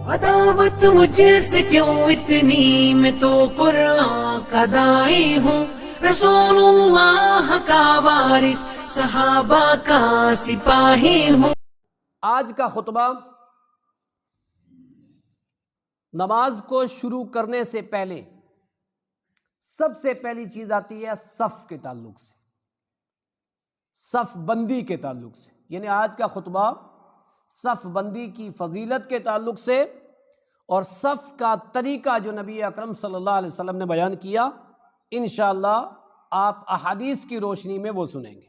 عداوت مجھ سے کیوں اتنی، میں تو قرآن کا داعی ہوں، رسول اللہ کا وارث، صحابہ کا سپاہی ہوں۔ آج کا خطبہ نماز کو شروع کرنے سے پہلے سب سے پہلی چیز آتی ہے صف کے تعلق سے، صف بندی کے تعلق سے، یعنی آج کا خطبہ صف بندی کی فضیلت کے تعلق سے اور صف کا طریقہ جو نبی اکرم صلی اللہ علیہ وسلم نے بیان کیا، انشاءاللہ آپ احادیث کی روشنی میں وہ سنیں گے۔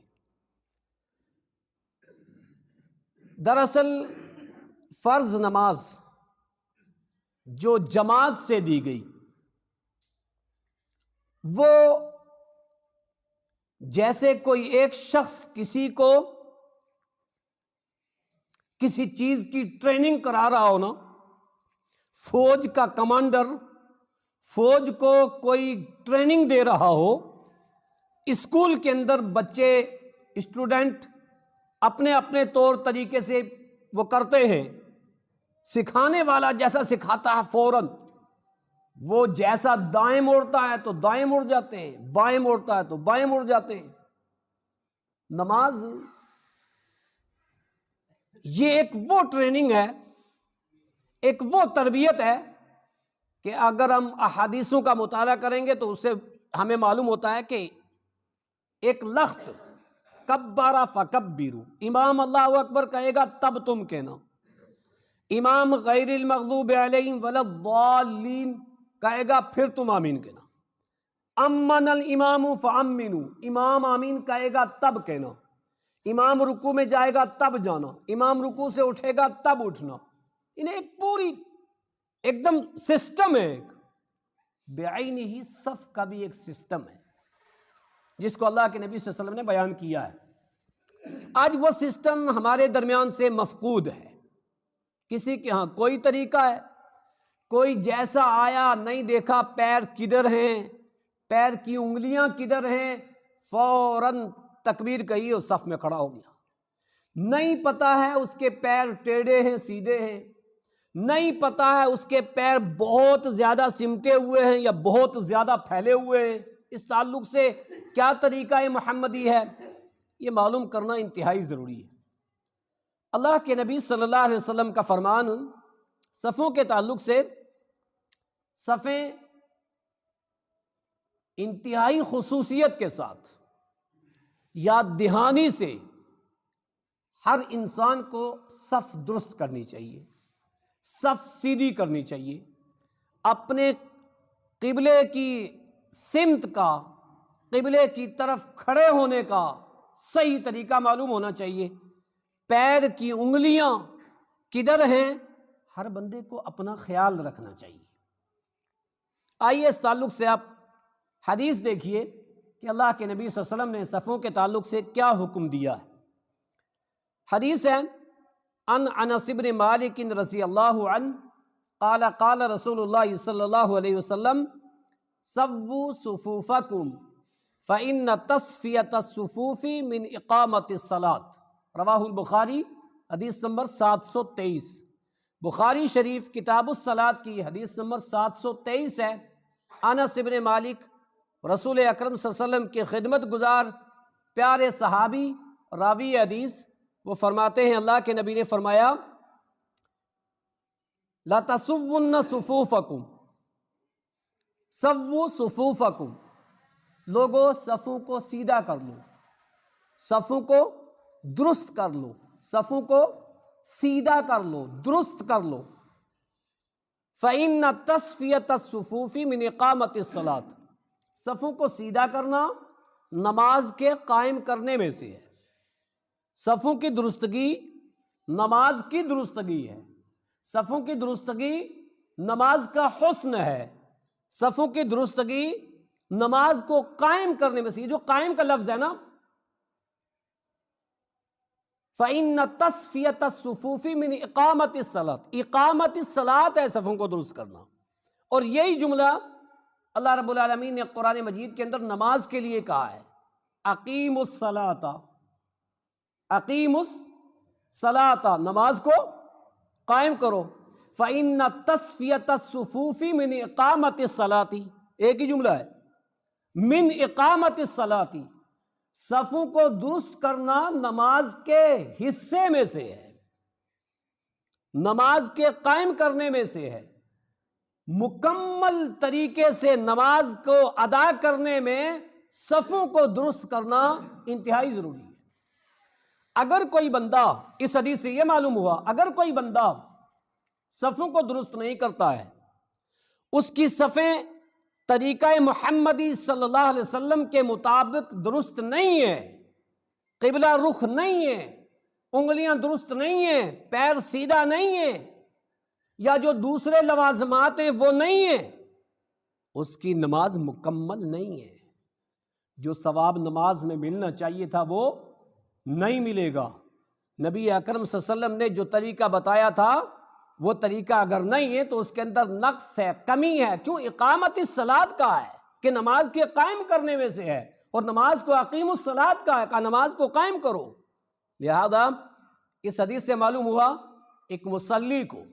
دراصل فرض نماز جو جماعت سے دی گئی وہ جیسے کوئی ایک شخص کسی کو کسی چیز کی ٹریننگ کرا رہا ہو نا، فوج کا کمانڈر فوج کو کوئی ٹریننگ دے رہا ہو، اسکول کے اندر بچے اسٹوڈنٹ اپنے اپنے طور طریقے سے وہ کرتے ہیں، سکھانے والا جیسا سکھاتا ہے فوراً وہ جیسا دائیں موڑتا ہے تو دائیں مڑ جاتے ہیں، بائیں موڑتا ہے تو بائیں مڑ جاتے ہیں۔ نماز یہ ایک وہ ٹریننگ ہے، ایک وہ تربیت ہے کہ اگر ہم احادیثوں کا مطالعہ کریں گے تو اس سے ہمیں معلوم ہوتا ہے کہ ایک لخت کبارا فکبروا، امام اللہ اکبر کہے گا تب تم کہنا، امام غیر المغضوب علیہم ولا الضالین کہے گا پھر تم آمین کہنا، امن الامام فامنوا، امام آمین کہے گا تب کہنا، امام رکوع میں جائے گا تب جانا، امام رکوع سے اٹھے گا تب اٹھنا، انہیں ایک پوری ایک دم سسٹم ہے، ایک بعینہ ہی صف کا بھی ایک سسٹم ہے جس کو اللہ کے نبی صلی اللہ علیہ وسلم نے بیان کیا ہے۔ آج وہ سسٹم ہمارے درمیان سے مفقود ہے، کسی کے ہاں کوئی طریقہ ہے، کوئی جیسا آیا نہیں دیکھا پیر کدھر ہیں، پیر کی انگلیاں کدھر ہیں، فوراً تکبیر کہی اور صف میں کھڑا ہو گیا، نہیں پتا ہے اس کے پیر ٹیڑھے ہیں سیدھے ہیں، نہیں پتا ہے اس کے پیر بہت زیادہ سمٹے ہوئے ہیں یا بہت زیادہ پھیلے ہوئے ہیں، اس تعلق سے کیا طریقہ محمدی ہے یہ معلوم کرنا انتہائی ضروری ہے۔ اللہ کے نبی صلی اللہ علیہ وسلم کا فرمان صفوں کے تعلق سے، صفیں انتہائی خصوصیت کے ساتھ یاد دہانی سے ہر انسان کو صف درست کرنی چاہیے، صف سیدھی کرنی چاہیے، اپنے قبلے کی سمت کا، قبلے کی طرف کھڑے ہونے کا صحیح طریقہ معلوم ہونا چاہیے، پیر کی انگلیاں کدھر ہیں ہر بندے کو اپنا خیال رکھنا چاہیے۔ آئیے اس تعلق سے آپ حدیث دیکھیے کہ اللہ کے نبی صلی اللہ علیہ وسلم نے صفوں کے تعلق سے کیا حکم دیا ہے۔ حدیث ہے ان انس بن مالک رضی اللہ عنہ قال قال رسول اللہ صلی اللہ علیہ وسلم سووا صفوفکم فإن تصفیۃ الصفوف من اقامت الصلاۃ، رواہ البخاری، حدیث نمبر 723، بخاری شریف کتاب الصلاۃ کی حدیث نمبر 723 ہے۔ انس بن مالک رسول اکرم صلی اللہ علیہ وسلم کے خدمت گزار پیارے صحابی راوی حدیث، وہ فرماتے ہیں اللہ کے نبی نے فرمایا لَتَسُوُّنَّ صُفُوفَكُمْ، سَوُّوا صُفُوفَكُمْ، لوگوں صفوں کو سیدھا کر لو، صفوں کو درست کر لو، صفوں کو سیدھا کر لو، درست کر لو، فَإِنَّ تَصْفِيَةَ الصُّفُوفِ مِنْ إِقَامَةِ الصَّلَاةِ، صفوں کو سیدھا کرنا نماز کے قائم کرنے میں سے ہے، صفوں کی درستگی نماز کی درستگی ہے، صفوں کی درستگی نماز کا حسن ہے، صفوں کی درستگی نماز کو قائم کرنے میں سے، یہ جو قائم کا لفظ ہے نا، فَإِنَّ تَصْفِيَةَ الصُّفُوفِ مِنْ إِقَامَةِ الصَّلَاةِ، اقامت الصلاۃ ہے صفوں کو درست کرنا، اور یہی جملہ اللہ رب العالمین نے قرآن مجید کے اندر نماز کے لیے کہا ہے، اقیموا الصلاۃ، اقیموا الصلاۃ، نماز کو قائم کرو، فَإِنَّ تَصْفِيَةَ الصُّفُوفِ مِنْ إِقَامَةِ الصَّلَاةِ، ایک ہی جملہ ہے، من اقامت الصلاۃ، صفوں کو درست کرنا نماز کے حصے میں سے ہے، نماز کے قائم کرنے میں سے ہے، مکمل طریقے سے نماز کو ادا کرنے میں صفوں کو درست کرنا انتہائی ضروری ہے۔ اگر کوئی بندہ، اس حدیث سے یہ معلوم ہوا، اگر کوئی بندہ صفوں کو درست نہیں کرتا ہے، اس کی صفیں طریقہ محمدی صلی اللہ علیہ وسلم کے مطابق درست نہیں ہے، قبلہ رخ نہیں ہے، انگلیاں درست نہیں ہیں، پیر سیدھا نہیں ہے، یا جو دوسرے لوازمات ہیں وہ نہیں ہیں، اس کی نماز مکمل نہیں ہے، جو ثواب نماز میں ملنا چاہیے تھا وہ نہیں ملے گا۔ نبی اکرم صلی اللہ علیہ وسلم نے جو طریقہ بتایا تھا وہ طریقہ اگر نہیں ہے تو اس کے اندر نقص ہے، کمی ہے۔ کیوں؟ اقامت الصلاۃ کا ہے کہ نماز کے قائم کرنے میں سے ہے، اور نماز کو اقیم الصلاۃ کا ہے کہ نماز کو قائم کرو۔ لہذا اس حدیث سے معلوم ہوا ایک مصلی کو،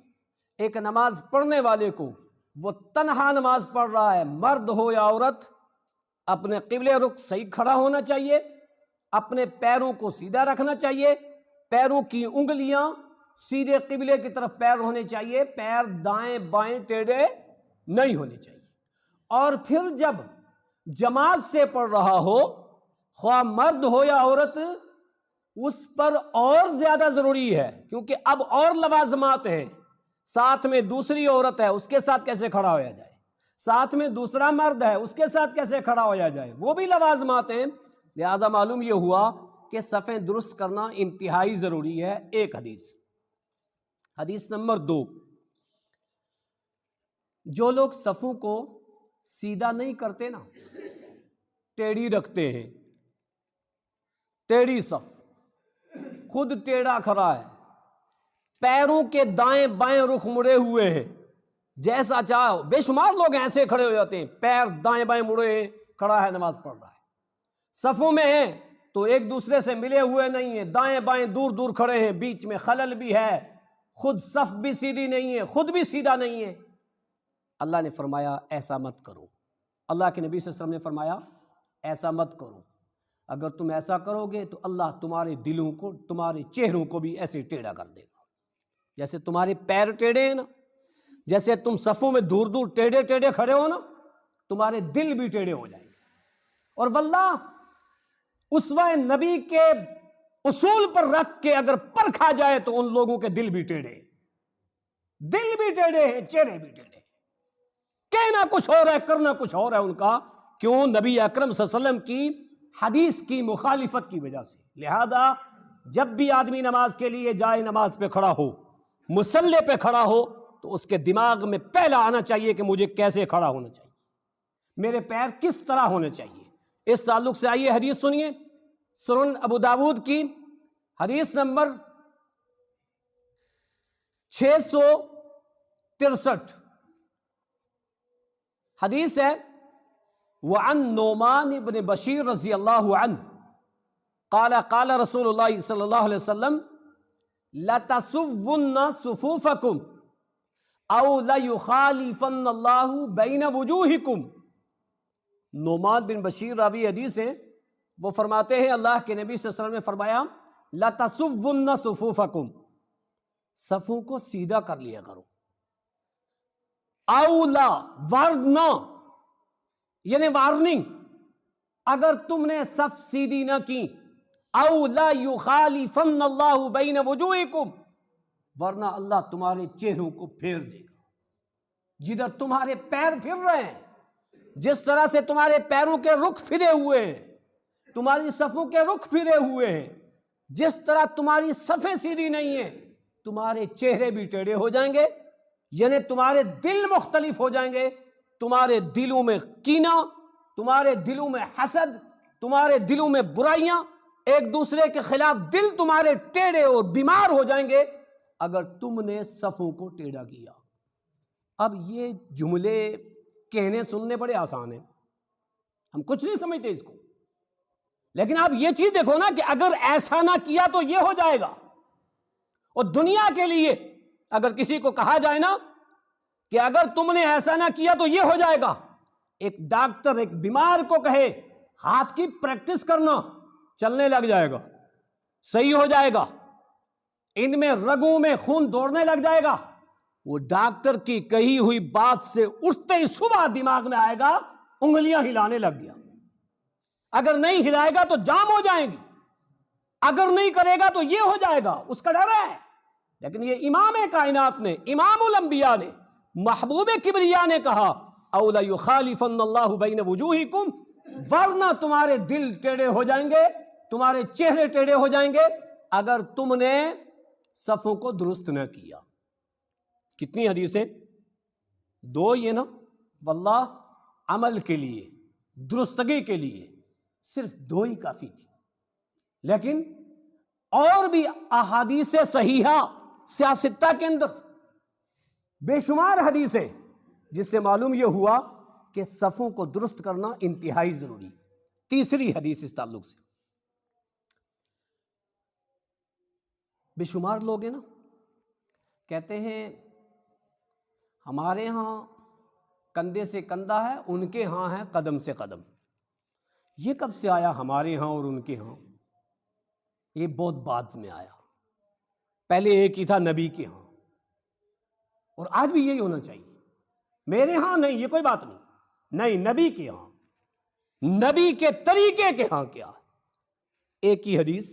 ایک نماز پڑھنے والے کو، وہ تنہا نماز پڑھ رہا ہے، مرد ہو یا عورت، اپنے قبلے رخ صحیح کھڑا ہونا چاہیے، اپنے پیروں کو سیدھا رکھنا چاہیے، پیروں کی انگلیاں سیدھے قبلے کی طرف پیر ہونے چاہیے، پیر دائیں بائیں ٹیڑھے نہیں ہونے چاہیے۔ اور پھر جب جماعت سے پڑھ رہا ہو، خواہ مرد ہو یا عورت، اس پر اور زیادہ ضروری ہے، کیونکہ اب اور لوازمات ہیں، ساتھ میں دوسری عورت ہے، اس کے ساتھ کیسے کھڑا ہویا جائے، ساتھ میں دوسرا مرد ہے، اس کے ساتھ کیسے کھڑا ہویا جائے، وہ بھی لوازمات ہیں۔ لہذا معلوم یہ ہوا کہ صفیں درست کرنا انتہائی ضروری ہے۔ ایک حدیث نمبر 2، جو لوگ صفوں کو سیدھا نہیں کرتے نا، ٹیڑھی رکھتے ہیں، ٹیڑھی صف، خود ٹیڑھا کھڑا ہے، پیروں کے دائیں بائیں رخ مڑے ہوئے ہیں، جیسا چاہو، بے شمار لوگ ایسے کھڑے ہو جاتے ہیں، پیر دائیں بائیں مڑے ہیں، کھڑا ہے نماز پڑھ رہا ہے، صفوں میں ہیں تو ایک دوسرے سے ملے ہوئے نہیں ہیں، دائیں بائیں دور دور کھڑے ہیں، بیچ میں خلل بھی ہے، خود صف بھی سیدھی نہیں ہے، خود بھی سیدھا نہیں ہے۔ اللہ نے فرمایا ایسا مت کرو، اللہ کے نبی صلی اللہ علیہ وسلم نے فرمایا ایسا مت کرو، اگر تم ایسا کرو گے تو اللہ تمہارے دلوں کو، تمہارے چہروں کو بھی ایسے ٹیڑھا کر دے گا، جیسے تمہارے پیر ٹیڑھے ہیں نا، جیسے تم صفوں میں دور دور ٹیڑھے ٹیڑھے کھڑے ہو نا، تمہارے دل بھی ٹیڑھے ہو جائیں گے۔ اور واللہ اسوہ نبی کے اصول پر رکھ کے اگر پرکھا جائے تو ان لوگوں کے دل بھی ٹیڑھے ہیں، چہرے بھی ٹیڑھے، کہنا کچھ اور ہے، کرنا کچھ اور ہے ان کا۔ کیوں؟ نبی اکرم صلی اللہ علیہ وسلم کی حدیث کی مخالفت کی وجہ سے۔ لہذا جب بھی آدمی نماز کے لیے جائے، نماز پہ کھڑا ہو، مصلی پہ کھڑا ہو، تو اس کے دماغ میں پہلا آنا چاہیے کہ مجھے کیسے کھڑا ہونا چاہیے، میرے پیر کس طرح ہونے چاہیے۔ اس تعلق سے آئیے حدیث سنیے، سنن ابو داود کی حدیث نمبر 663 حدیث ہے، وعن نعمان بن بشیر رضی اللہ عنہ قال قال رسول اللہ صلی اللہ علیہ وسلم لَتَسُوُّنَّ صُفُوفَكُمْ أَوْ لَيُخَالِفَنَّ اللَّهُ بَيْنَ وُجُوهِكُمْ۔ نعمان بن بشیر راوی حدیث ہیں، وہ فرماتے ہیں اللہ کے نبی صلی اللہ علیہ وسلم نے فرمایا لَتَسُوُّنَّ صُفُوفَكُمْ، صفوں کو سیدھا کر لیا کرو، اولا ورنہ، یعنی وارننگ، اگر تم نے صف سیدھی نہ کی، اولا یخالفن اللہ بین وجوہکم، ورنہ اللہ تمہارے چہروں کو پھیر دے گا۔ جدھر تمہارے پیر پھر رہے ہیں، جس طرح سے تمہارے پیروں کے رخ پھرے ہوئے ہیں، تمہاری صفوں کے رخ پھرے ہوئے ہیں، جس طرح تمہاری صفیں سیدھی نہیں ہیں، تمہارے چہرے بھی ٹیڑھے ہو جائیں گے، یعنی تمہارے دل مختلف ہو جائیں گے، تمہارے دلوں میں کینہ، تمہارے دلوں میں حسد، تمہارے دلوں میں برائیاں، ایک دوسرے کے خلاف دل تمہارے ٹیڑھے اور بیمار ہو جائیں گے اگر تم نے صفوں کو ٹیڑھا کیا۔ اب یہ جملے کہنے سننے بڑے آسان ہیں، ہم کچھ نہیں سمجھتے اس کو، لیکن آپ یہ چیز دیکھو نا کہ اگر ایسا نہ کیا تو یہ ہو جائے گا، اور دنیا کے لیے اگر کسی کو کہا جائے نا کہ اگر تم نے ایسا نہ کیا تو یہ ہو جائے گا، ایک ڈاکٹر ایک بیمار کو کہے ہاتھ کی پریکٹس کرنا، چلنے لگ جائے گا، صحیح ہو جائے گا، ان میں رگوں میں خون دوڑنے لگ جائے گا، وہ ڈاکٹر کی کہی ہوئی بات سے اٹھتے ہی صبح دماغ میں آئے گا انگلیاں ہلانے لگ گیا، اگر نہیں ہلائے گا تو جام ہو جائیں گی، اگر نہیں کرے گا تو یہ ہو جائے گا، اس کا ڈر ہے۔ لیکن یہ امام کائنات نے، امام الانبیاء نے، محبوب کبریا نے کہا اولا یخالفن اللہ بین وجوہکم، ورنہ تمہارے دل ٹیڑے ہو جائیں گے، تمہارے چہرے ٹیڑے ہو جائیں گے اگر تم نے صفوں کو درست نہ کیا۔ کتنی حدیثیں؟ 2 یہ نا، واللہ عمل کے لیے، درستگی کے لیے صرف 2 ہی کافی تھی، لیکن اور بھی احادیث صحیحہ سیاستہ کے اندر بے شمار حدیثیں، جس سے معلوم یہ ہوا کہ صفوں کو درست کرنا انتہائی ضروری۔ تیسری حدیث اس تعلق سے، بے شمار لوگ ہیں نا کہتے ہیں ہمارے ہاں کندھے سے کندھا ہے، ان کے ہاں ہے قدم سے قدم۔ یہ کب سے آیا ہمارے ہاں اور ان کے ہاں؟ یہ بہت بعد میں آیا، پہلے ایک ہی تھا نبی کے ہاں، اور آج بھی یہی ہونا چاہیے، میرے ہاں نہیں، یہ کوئی بات نہیں، نبی کے ہاں، نبی کے طریقے کے ہاں کیا۔ ایک ہی حدیث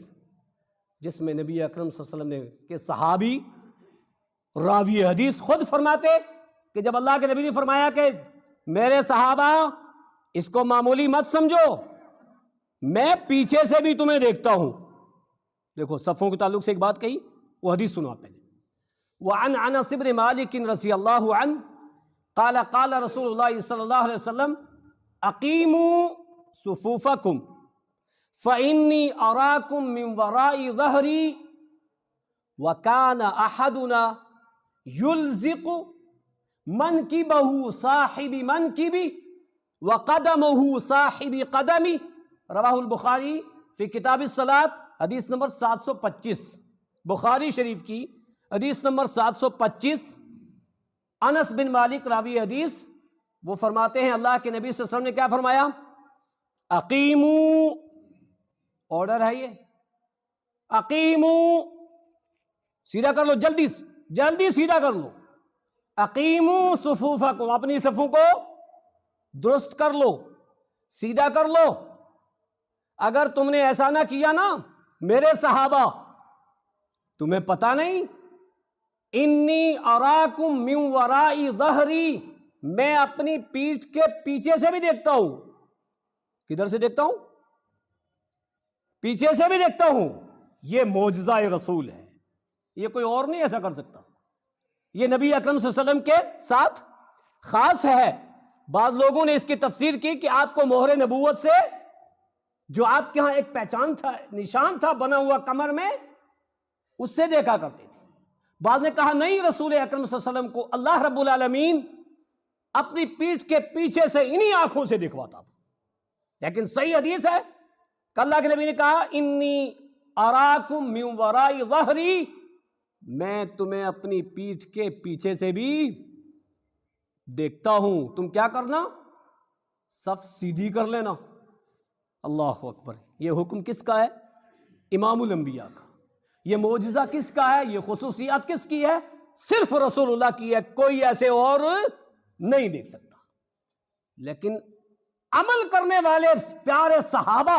جس میں نبی اکرم صلی اللہ علیہ وسلم نے کہ صحابی راوی حدیث خود فرماتے کہ جب اللہ کے نبی نے فرمایا کہ میرے صحابہ اس کو معمولی مت سمجھو، میں پیچھے سے بھی تمہیں دیکھتا ہوں۔ دیکھو صفوں کے تعلق سے ایک بات کہی، وہ حدیث سنو آپ پہلے۔ وعن انس بن مالک رضی اللہ عنہ قال قال رسول اللہ صلی اللہ علیہ وسلم اقیموا صفوفکم فانی اراکم من وراء ظہری وکان احدنا یلزق منکبہ صاحب منکبی وقدمہ صاحب قدمی، رواہ البخاری فی کتاب الصلاۃ، حدیث نمبر 725، بخاری شریف کی حدیث نمبر 725۔ انس بن مالک راوی حدیث وہ فرماتے ہیں اللہ کے نبی صلی اللہ علیہ وسلم نے کیا فرمایا؟ اقیمو، آرڈر ہے یہ، اقیمو، سیدھا کر لو، جلدی سیدھا کر لو، اقیمو صفوفکم، اپنی صفوں کو درست کر لو، سیدھا کر لو۔ اگر تم نے ایسا نہ کیا نا میرے صحابہ، تمہیں پتہ نہیں، انی اراکم من وراء ظہری، میں اپنی پیٹھ کے پیچھے سے بھی دیکھتا ہوں۔ کدھر سے دیکھتا ہوں؟ پیچھے سے بھی دیکھتا ہوں۔ یہ معجزہ رسول ہے، یہ کوئی اور نہیں ایسا کر سکتا، یہ نبی اکرم صلی اللہ علیہ وسلم کے ساتھ خاص ہے۔ بعض لوگوں نے اس کی تفسیر کی کہ آپ کو مہر نبوت سے جو آپ کے ہاں ایک پہچان تھا، نشان تھا بنا ہوا کمر میں، اس سے دیکھا کرتے تھے۔ بعض نے کہا نہیں، رسول اکرم صلی اللہ علیہ وسلم کو اللہ رب العالمین اپنی پیٹھ کے پیچھے سے انہی آنکھوں سے دکھواتا تھا۔ لیکن صحیح حدیث ہے کہ اللہ کے نبی نے کہا انی اراکم من وراء ظہری، میں تمہیں اپنی پیٹھ کے پیچھے سے بھی دیکھتا ہوں۔ تم کیا کرنا؟ صف سیدھی کر لینا۔ اللہ اکبر۔ یہ حکم کس کا ہے؟ امام الانبیاء کا۔ یہ معجزہ کس کا ہے؟ یہ خصوصیات کس کی ہے؟ صرف رسول اللہ کی ہے، کوئی ایسے اور نہیں دیکھ سکتا۔ لیکن عمل کرنے والے پیارے صحابہ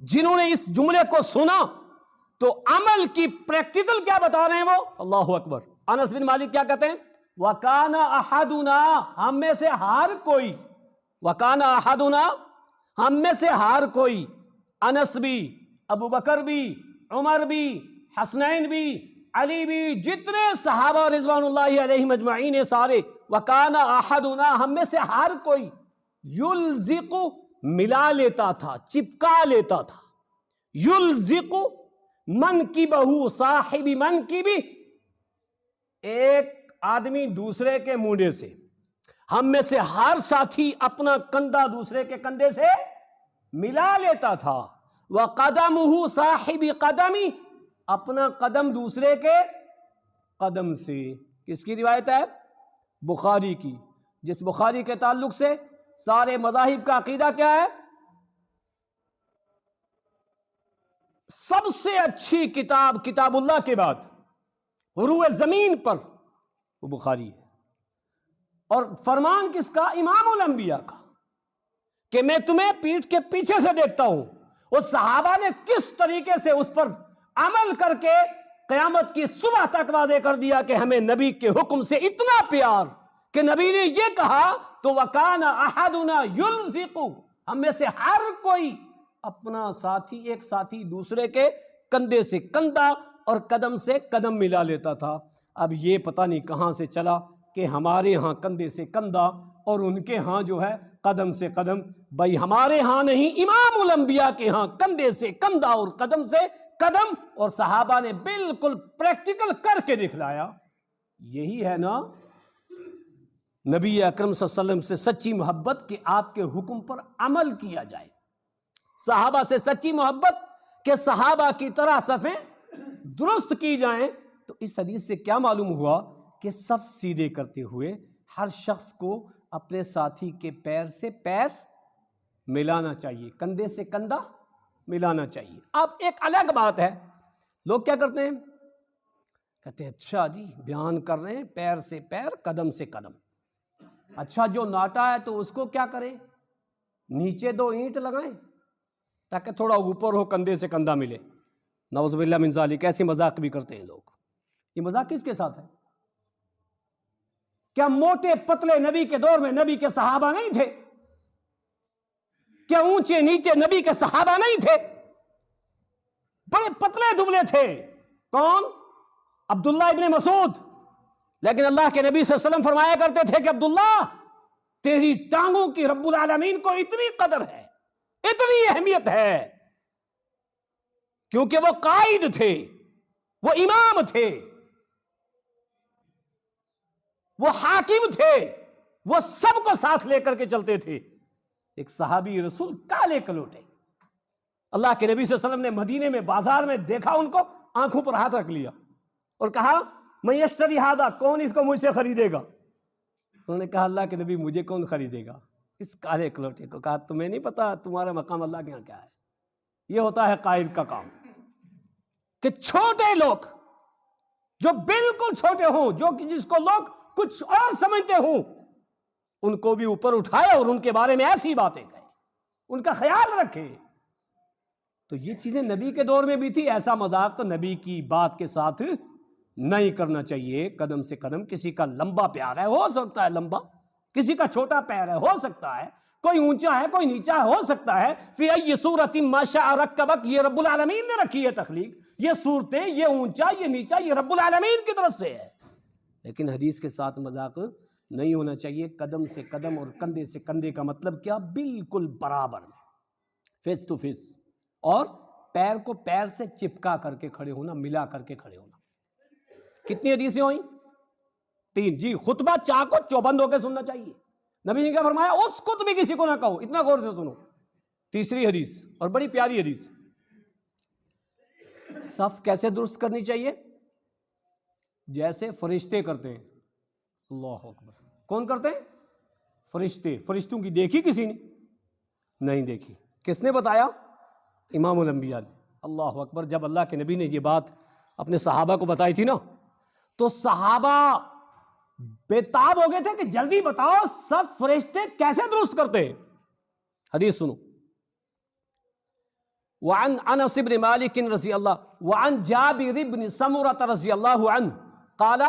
جنہوں نے اس جملے کو سنا تو عمل کی پریکٹیکل کیا بتا رہے ہیں وہ؟ اللہ اکبر۔ انس بن مالک کیا کہتے ہیں؟ وَكَانَ أَحَدُنَا، ہم میں سے ہر کوئی، وَكَانَ أَحَدُنَا، ہم میں سے ہر کوئی، انس بھی، ابو بکر بھی، عمر بھی، حسنین بھی، علی بھی، جتنے صحابہ رضوان اللہ علیہم اجمعین سارے، وَكَانَ أَحَدُنَا، ہم میں سے ہر کوئی، یلزق، ملا لیتا تھا، چپکا لیتا تھا، یلزق منکبہ صاحب منکبی، ایک آدمی دوسرے کے مونڈے سے، ہم میں سے ہر ساتھی اپنا کندھا دوسرے کے کندھے سے ملا لیتا تھا۔ وَقَدَمُهُ صَاحِبِ قَدَمِ، اپنا قدم دوسرے کے قدم سے. کس کی روایت ہے؟ بخاری کی. جس بخاری کے تعلق سے سارے مذاہب کا عقیدہ کیا ہے؟ سب سے اچھی کتاب کتاب اللہ کے بعد روئے زمین پر وہ بخاری ہے. اور فرمان کس کا؟ امام الانبیاء کا، کہ میں تمہیں پیٹھ کے پیچھے سے دیکھتا ہوں. اس صحابہ نے کس طریقے سے اس پر عمل کر کے قیامت کی صبح تک واضح کر دیا کہ ہمیں نبی کے حکم سے اتنا پیار کہ نبی نے یہ کہا تو وَكَانَ أَحَدُنَا يُلْزِقُ، ہم میں سے ہر کوئی اپنا ساتھی، ایک ساتھی دوسرے کے کندھے سے کندھا اور قدم سے قدم ملا لیتا تھا. اب یہ پتہ نہیں کہاں سے چلا کہ ہمارے ہاں کندھے سے کندھا اور ان کے ہاں جو ہے قدم سے قدم. بھائی ہمارے ہاں نہیں، امام الانبیاء کے ہاں کندھے سے کندھا اور قدم سے قدم. اور صحابہ نے بالکل پریکٹیکل کر کے دکھلایا. یہی ہے نا نبی اکرم صلی اللہ علیہ وسلم سے سچی محبت، کہ آپ کے حکم پر عمل کیا جائے. صحابہ سے سچی محبت کہ صحابہ کی طرح صفیں درست کی جائیں. تو اس حدیث سے کیا معلوم ہوا کہ صف سیدھے کرتے ہوئے ہر شخص کو اپنے ساتھی کے پیر سے پیر ملانا چاہیے، کندھے سے کندھا ملانا چاہیے. اب ایک الگ بات ہے، لوگ کیا کرتے ہیں؟ کہتے ہیں اچھا جی بیان کر رہے ہیں پیر سے پیر قدم سے قدم. اچھا جو ناٹا ہے تو اس کو کیا کریں؟ نیچے 2 اینٹ لگائیں تاکہ تھوڑا اوپر ہو، کندھے سے کندھا ملے. نعوذ باللہ من ذالک. ایسے مذاق بھی کرتے ہیں لوگ. یہ مذاق کس کے ساتھ ہے؟ کیا موٹے پتلے نبی کے دور میں نبی کے صحابہ نہیں تھے؟ کیا اونچے نیچے نبی کے صحابہ نہیں تھے؟ بڑے پتلے دبلے تھے. کون؟ عبداللہ ابن مسعود. لیکن اللہ کے نبی صلی اللہ علیہ وسلم فرمایا کرتے تھے کہ عبداللہ تیری ٹانگوں کی رب العالمین کو اتنی قدر ہے، اتنی اہمیت ہے، کیونکہ وہ قائد تھے، وہ امام تھے، وہ حاکم تھے، وہ سب کو ساتھ لے کر کے چلتے تھے. ایک صحابی رسول کالے کلوٹے، اللہ کے نبی صلی اللہ علیہ وسلم نے مدینے میں بازار میں دیکھا ان کو، آنکھوں پر ہاتھ رکھ لیا اور کہا میں یشتری ہذا، کون اس کو مجھ سے خریدے گا؟ انہوں نے کہا اللہ کے نبی مجھے کون خریدے گا؟ اس کالے کلوٹے کو. کہا تمہیں نہیں پتا تمہارا مقام اللہ کے یہاں کیا ہے؟ یہ ہوتا ہے قائد کا کام، کہ چھوٹے لوگ جو بالکل چھوٹے ہوں، جو جس کو لوگ کچھ اور سمجھتے ہوں، ان کو بھی اوپر اٹھائے اور ان کے بارے میں ایسی باتیں کہیں، ان کا خیال رکھے. تو یہ چیزیں نبی کے دور میں بھی تھی. ایسا مذاق نبی کی بات کے ساتھ نہیں کرنا چاہیے. قدم سے قدم. کسی کا لمبا پیار ہے، ہو سکتا ہے لمبا، کسی کا چھوٹا پیر ہے، ہو سکتا ہے، کوئی اونچا ہے کوئی نیچا ہے، ہو سکتا ہے. فی ای صورت ما شاء رکبک، یہ رب العالمین نے رکھی ہے تخلیق. یہ صورتیں، یہ اونچا یہ نیچا، یہ رب العالمین کی طرف سے ہے. لیکن حدیث کے ساتھ مذاق نہیں ہونا چاہیے. قدم سے قدم اور کندھے سے کندھے کا مطلب کیا؟ بالکل برابر میں، فیس ٹو فیس. اور پیر کو پیر سے چپکا کر کے کھڑے ہونا، ملا کر کے کھڑے ہونا. کتنی حدیثیں ہوئیں؟ 3. جی خطبہ چاک کو چوبند ہو کے سننا چاہیے. نبی نے کیا فرمایا؟ اس خط بھی کسی کو نہ کہو. اتنا غور سے سنو. 3 حدیث اور بڑی پیاری حدیث. صف کیسے درست کرنی چاہیے؟ جیسے فرشتے کرتے ہیں. اللہ اکبر. کون کرتے ہیں؟ فرشتے. فرشتوں کی دیکھی کسی نے؟ نہیں دیکھی. کس نے بتایا؟ امام الانبیاء نے. اللہ اکبر. جب اللہ کے نبی نے یہ بات اپنے صحابہ کو بتائی تھی نا، تو صحابہ بےتاب ہو گئے تھے کہ جلدی بتاؤ سب فرشتے کیسے درست کرتے ہیں. حدیث سنو. وعن انس بن مالک رضی اللہ وعن جابر بن سمرۃ رضی اللہ عنہ قال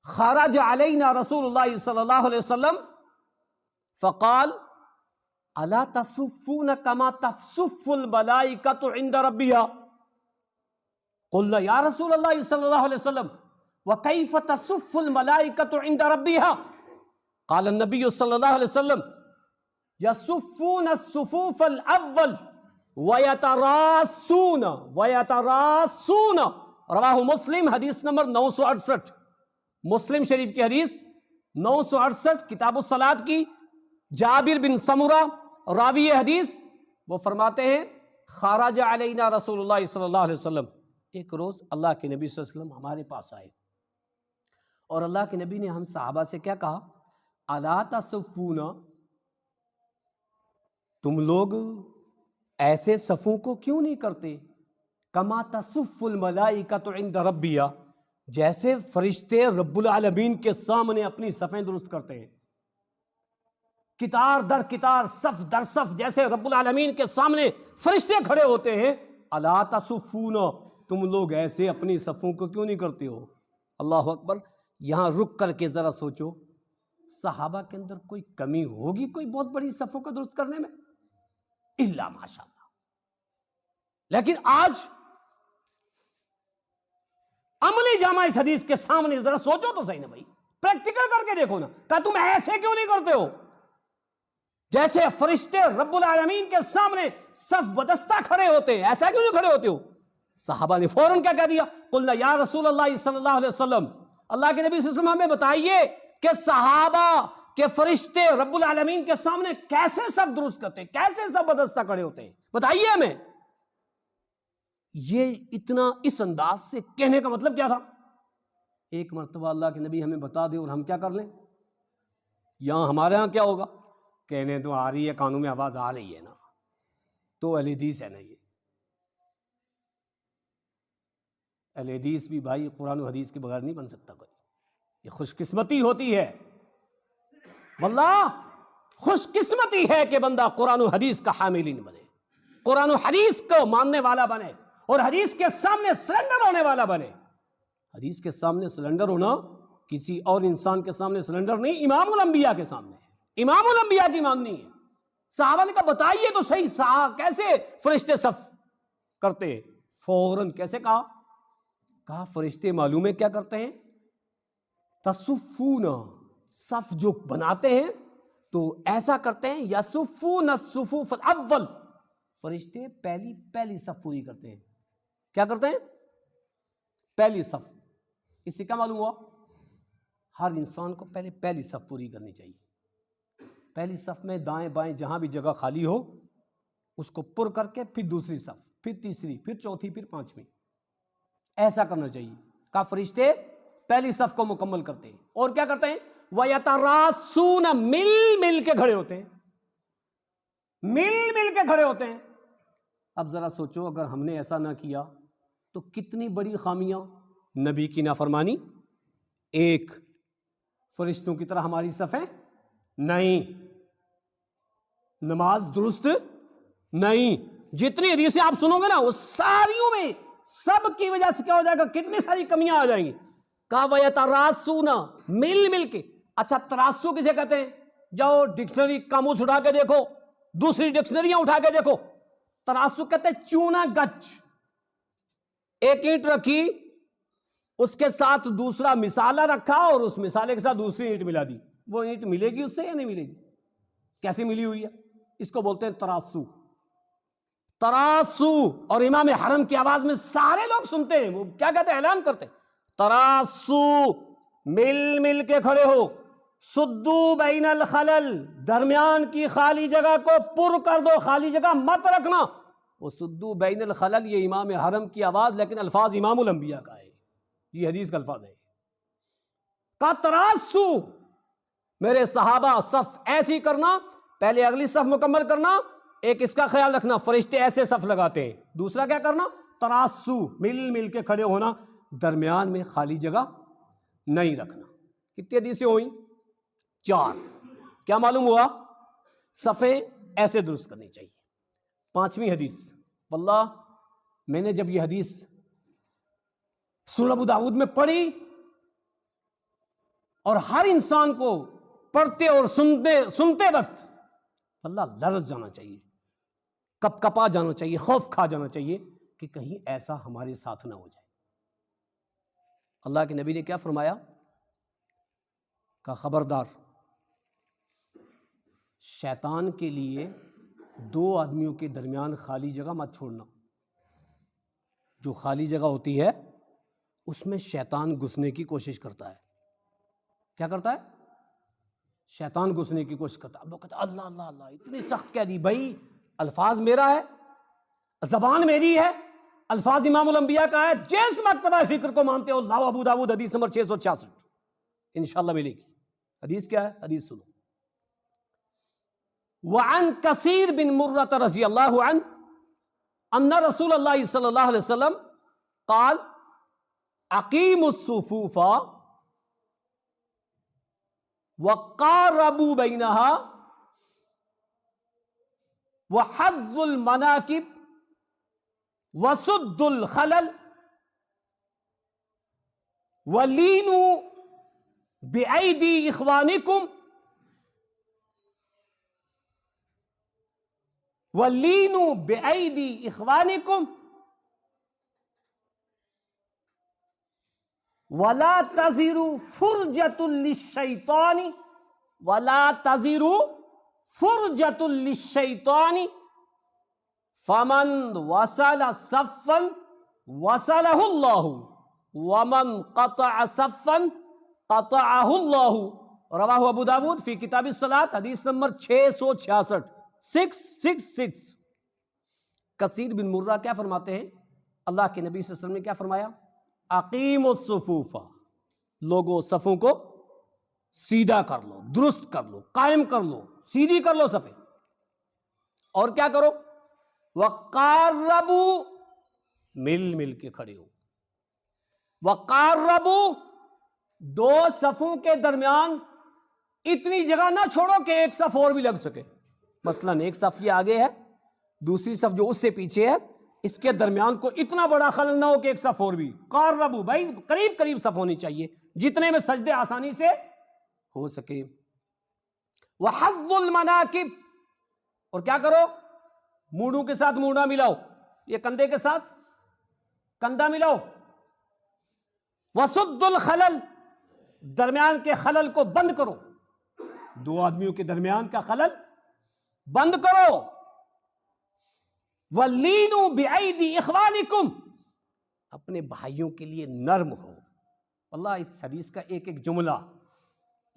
خرج علینا رسول اللہ صلی اللہ علیہ وسلم فقال الا تصفون كما تصف الملائکۃ عند ربها قلنا یا رسول اللہ صلی اللہ علیہ وسلم وكيف تصف الملائکۃ عند ربها قال النبي صلی اللہ علیہ وسلم يصفون الصفوف الاول ويتراصون رواہ مسلم. حدیث نمبر 968. مسلم شریف کی حدیث 968 کتاب الصلاۃ کی. جابر بن سمرہ راوی حدیث، وہ فرماتے ہیں خرج علینا رسول اللہ صلی اللہ علیہ وسلم، ایک روز اللہ کے نبی صلی اللہ علیہ وسلم ہمارے پاس آئے اور اللہ کے نبی نے ہم صحابہ سے کیا کہا؟ الا تصفون، تم لوگ ایسے صفوں کو کیوں نہیں کرتے؟ کما تصف الملائکۃ عند ربیا، جیسے فرشتے رب العالمین کے سامنے اپنی صفیں درست کرتے ہیں، کتار در کتار، صف در صف، جیسے رب العالمین کے سامنے فرشتے کھڑے ہوتے ہیں، الا تصفون، تم لوگ ایسے اپنی صفوں کو کیوں نہیں کرتے ہو؟ اللہ اکبر۔ یہاں رک کر کے ذرا سوچو، صحابہ کے اندر کوئی کمی ہوگی کوئی بہت بڑی صفوں کو درست کرنے میں؟ الا ماشاء اللہ۔ لیکن آج عملی جامع اس حدیث کے سامنے ذرا سوچو تو صحیح نا بھائی، پریکٹیکل کر کے دیکھو نا، کہ تم ایسے کیوں نہیں کرتے ہو جیسے فرشتے رب العالمین کے سامنے صف بدستہ کھڑے ہوتے ہیں؟ ایسا کیوں نہیں کھڑے ہوتے ہو؟ صحابہ نے فوراً کیا کہہ دیا؟ قلنا یا رسول اللہ صلی اللہ علیہ وسلم، اللہ کے نبی صلی اللہ علیہ وسلم ہمیں بتائیے کہ صحابہ کہ فرشتے رب العالمین کے سامنے کیسے صف درست کرتے ہیں، کیسے صف بدستہ کھڑے ہوتے ہیں، بتائیے ہمیں۔ یہ اتنا اس انداز سے کہنے کا مطلب کیا تھا؟ ایک مرتبہ اللہ کے نبی ہمیں بتا دے اور ہم کیا کر لیں؟ یہاں ہمارے ہاں کیا ہوگا؟ کہنے تو آ رہی ہے، کانوں میں آواز آ رہی ہے نا، تو اہل حدیث ہے نا، یہ اہل حدیث بھی بھائی قرآن و حدیث کے بغیر نہیں بن سکتا کوئی، یہ خوش قسمتی ہوتی ہے، واللہ خوش قسمتی ہے کہ بندہ قرآن و حدیث کا حامل ہی نہیں بنے، قرآن و حدیث کو ماننے والا بنے اور حدیث کے سامنے سرنڈر ہونے والا بنے۔ حدیث کے سامنے سرنڈر ہونا کسی اور انسان کے سامنے سرنڈر نہیں، امام الانبیاء کے سامنے ہے، امام الانبیاء کی ماننی ہے۔ صحابہ نے کہا بتائیے تو صحیح، کیسے فرشتے صف کرتے ہیں؟ فوراً کیسے کہا؟ کہا فرشتے معلوم ہے کیا کرتے ہیں؟ تصفون، صف جو بناتے ہیں تو ایسا کرتے ہیں، یصفون الصفوف الاول، فرشتے پہلی صف پوری کرتے ہیں۔ کیا کرتے ہیں؟ پہلی صف۔ اس سے کیا معلوم ہوا؟ ہر انسان کو پہلی صف پوری کرنی چاہیے، پہلی صف میں دائیں بائیں جہاں بھی جگہ خالی ہو اس کو پر کر کے پھر دوسری صف، پھر تیسری، پھر چوتھی، پھر پانچویں، ایسا کرنا چاہیے۔ کہا فرشتے پہلی صف کو مکمل کرتے ہیں اور کیا کرتے ہیں؟ وَيَتَرَاسُونَ، مل کے کھڑے ہوتے ہیں، مل کے کھڑے ہوتے ہیں۔ اب ذرا سوچو اگر ہم نے ایسا نہ کیا تو کتنی بڑی خامیاں، نبی کی نافرمانی، ایک فرشتوں کی طرح ہماری صفیں نہیں، نماز درست نہیں، جتنی حدیثیں آپ سنو گے نا وہ ساریوں میں سب کی وجہ سے کیا ہو جائے گا؟ کتنی ساری کمیاں آ جائیں گی۔ کہا وَيَتَرَاسُونَ، مل کے۔ اچھا تراسو کسے کہتے ہیں؟ جاؤ ڈکشنری کاموس اٹھا کے دیکھو، دوسری ڈکشنریاں اٹھا کے دیکھو، تراسو کہتے ہیں چونا گچ، ایک اینٹ رکھی اس کے ساتھ دوسرا مسالہ رکھا اور اس مسالے کے ساتھ دوسری اینٹ ملا دی، وہ اینٹ ملے گی اس سے یا نہیں ملے گی؟ کیسے ملی ہوئی ہے؟ اس کو بولتے ہیں تراسو۔ تراسو، اور امام حرم کی آواز میں سارے لوگ سنتے ہیں، وہ کیا کہتے ہیں؟ اعلان کرتے ہیں تراسو، مل کے کھڑے ہو، سدو بین الخلل، درمیان کی خالی جگہ کو پر کر دو، خالی جگہ مت رکھنا۔ وہ سدو بین الخلل یہ امام حرم کی آواز، لیکن الفاظ امام الانبیاء کا ہے، یہ حدیث کا الفاظ ہے۔ کا تراسو، میرے صحابہ صف ایسی کرنا، پہلے اگلی صف مکمل کرنا، ایک اس کا خیال رکھنا فرشتے ایسے صف لگاتے ہیں، دوسرا کیا کرنا؟ تراسو، مل کے کھڑے ہونا، درمیان میں خالی جگہ نہیں رکھنا۔ کتنی حدیثیں ہوئیں؟ 4۔ کیا معلوم ہوا؟ صفیں ایسے درست کرنی چاہیے۔ 5ویں حدیث، واللہ میں نے جب یہ حدیث سنن ابو داؤد میں پڑھی اور ہر انسان کو پڑھتے اور سنتے وقت اللہ لرز جانا چاہیے، کپ کپا جانا چاہیے، خوف کھا جانا چاہیے کہ کہیں ایسا ہمارے ساتھ نہ ہو جائے۔ اللہ کے نبی نے کیا فرمایا؟ کہ خبردار، شیطان کے لیے 2 آدمیوں کے درمیان خالی جگہ مت چھوڑنا۔ جو خالی جگہ ہوتی ہے اس میں شیطان گھسنے کی کوشش کرتا ہے۔ کیا کرتا ہے؟ شیطان گھسنے کی کوشش کرتا ہے۔ اب لوگ کہتے ہیں اللہ اللہ اللہ، اتنی سخت کہہ دی بھائی، الفاظ میرا ہے، زبان میری ہے، الفاظ امام الانبیاء کا ہے. جس مرتبہ فکر کو مانتے ہو لاؤ ابو داؤد حدیث نمبر 666 انشاءاللہ ملے گی. حدیث کیا ہے؟ حدیث سنو. وعن کثیر بن مرۃ رضی اللہ عنہ ان رسول اللہ صلی اللہ علیہ وسلم قال اقیموا الصفوف وقاربوا بینها وحظوا المناکب وسدوا الخلل ولینوا بأیدی اخوانکم وَلِينُوا بِأَيْدِي إِخْوَانِكُمْ وَلَا تَزِرُوا فُرْجَةٌ لِلشَّيْطَانِ وَلَا تَزِرُوا فُرْجَةٌ لِلشَّيْطَانِ فَمَنْ وَصَلَ صَفًّا وَصَلَهُ اللَّهُ وَمَنْ قَطَعَ صَفًّا قَطَعَهُ اللَّهُ. رواہ ابو داود فی کتاب الصلاۃ حدیث نمبر 666 666. کثیر بن مرہ کیا فرماتے ہیں؟ اللہ کے نبی صلی اللہ علیہ وسلم نے کیا فرمایا؟ اقیم الصفوف، لوگوں صفوں کو سیدھا کر لو، درست کر لو، قائم کر لو، سیدھی کر لو صفیں. اور کیا کرو؟ وقاربوا، مل مل کے کھڑے ہو. وقاربوا، دو صفوں کے درمیان اتنی جگہ نہ چھوڑو کہ ایک صف اور بھی لگ سکے. مثلا ایک صف یہ آگے ہے، دوسری صف جو اس سے پیچھے ہے، اس کے درمیان کو اتنا بڑا خلل نہ ہو کہ ایک صف اور بھی. قاربوا، بھائی قریب قریب صف ہونی چاہیے جتنے میں سجدے آسانی سے ہو سکے. وحظوا المناکب، اور کیا کرو؟ مونڈوں کے ساتھ مونڈا ملاؤ، یہ کندھے کے ساتھ کندھا ملاؤ. وسدوا الخلل، درمیان کے خلل کو بند کرو، دو آدمیوں کے درمیان کا خلل بند کرو. وَلِينُوا بِأَيْدِي إِخْوَانِكُمْ، اپنے بھائیوں کے لیے نرم ہو. اللہ اس حدیث کا ایک ایک جملہ،